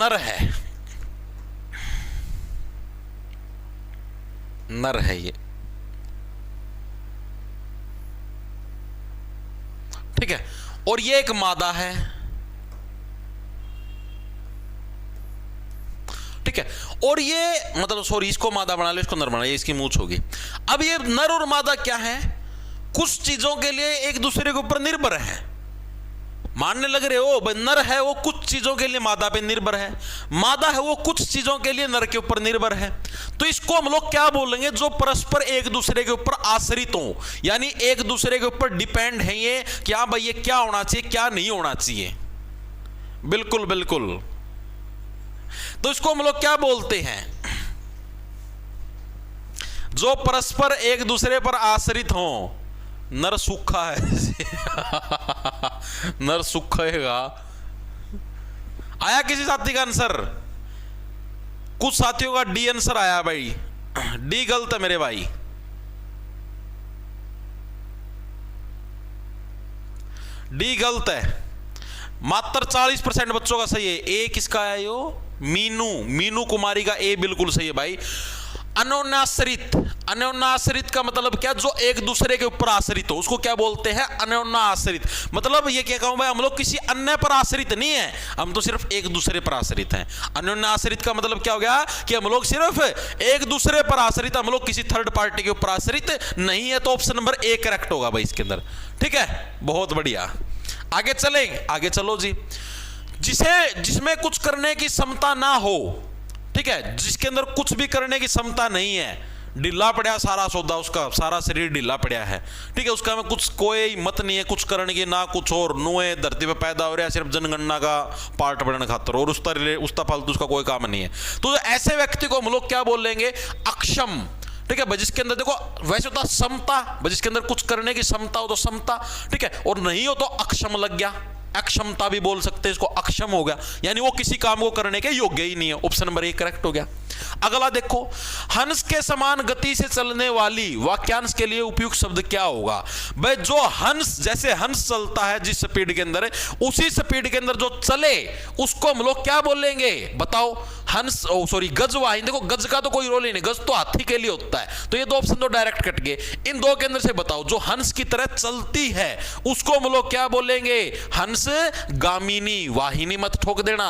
नर है, नर है ये, ठीक है, और ये एक मादा है, ठीक है, और ये मतलब सॉरी इसको मादा बना लो, इसको नर बना, ये इसकी मूंछ होगी। अब ये नर और मादा क्या है, कुछ चीजों के लिए एक दूसरे के ऊपर निर्भर है। मानने लग रहे हो, नर है वो कुछ चीजों के लिए मादा पे निर्भर है, मादा है वो कुछ चीजों के लिए नर के ऊपर निर्भर है। तो इसको हम लोग क्या बोलेंगे, जो परस्पर एक दूसरे के ऊपर आश्रित हो, यानी एक दूसरे के ऊपर डिपेंड है ये, क्या भाई ये क्या होना चाहिए क्या नहीं होना चाहिए, बिल्कुल बिल्कुल। तो इसको हम लोग क्या बोलते हैं, जो परस्पर एक दूसरे पर आश्रित हो। नर सूखा है नर सूखेगा। आया किसी साथी का आंसर, कुछ साथियों का डी आंसर आया भाई, डी गलत है मेरे भाई, डी गलत है, मात्र 40% बच्चों का सही है। ए किसका है, यो मीनू, मीनू कुमारी का ए बिल्कुल सही है भाई। अन्योन्याश्रित, अन्योन्याश्रित का मतलब क्या, जो एक दूसरे के ऊपर आश्रित हो उसको क्या बोलते हैं, अन्योन्याश्रित। मतलब ये क्या कहूं भाई, हम लोग किसी अन्य पर आश्रित नहीं है, हम तो सिर्फ एक दूसरे पर आश्रित हैं। अन्योन्याश्रित का मतलब क्या हो गया कि हम लोग सिर्फ एक दूसरे पर आश्रित, हम लोग किसी थर्ड पार्टी के ऊपर आश्रित नहीं है। तो ऑप्शन नंबर ए करेक्ट होगा भाई इसके अंदर, ठीक है, बहुत बढ़िया। आगे चलें, आगे चलो जी। जिसमें कुछ करने की क्षमता ना हो, ठीक है, जिसके अंदर कुछ भी करने की क्षमता नहीं है, ढीला पड़ा सारा सौदा, उसका सारा शरीर ढीला पड़ा है, ठीक है, उसका में कुछ कोई मत नहीं है कुछ करने की, ना कुछ और नुए धरती पे पैदा हो रहा है सिर्फ जनगणना का पार्ट बनने खातर, और उसका फालतू उसका कोई काम नहीं है। तो ऐसे व्यक्ति को हम लोग क्या बोलेंगे, अक्षम, ठीक है भाई। जिसके अंदर देखो वैसे होता समता, जिसके अंदर कुछ करने की क्षमता हो तो समता, ठीक है, और नहीं हो तो अक्षम लग गया, अक्षमता भी बोल सकते हैं इसको, अक्षम हो गया, यानी वो किसी काम को करने के योग्य ही नहीं है। ऑप्शन नंबर ए करेक्ट हो गया। अगला देखो, हंस के समान गति से चलने वाली वाक्यांश के लिए उपयुक्त शब्द क्या होगा। भाई जो हंस, जैसे हंस चलता है जिस स्पीड के अंदर, उसी स्पीड के अंदर जो चले उसको हम लोग क्या बोलेंगे, बताओ। हंस, सॉरी गजवाहिनी, देखो गज का तो कोई रोल ही नहीं, गज तो हाथी के लिए होता है, तो ये दो ऑप्शन तो डायरेक्ट कट गए। इन दो के अंदर से बताओ, जो हंस की तरह चलती है उसको हम लोग क्या बोलेंगे, हंस गामिनी, वाहिनी मत ठोक देना,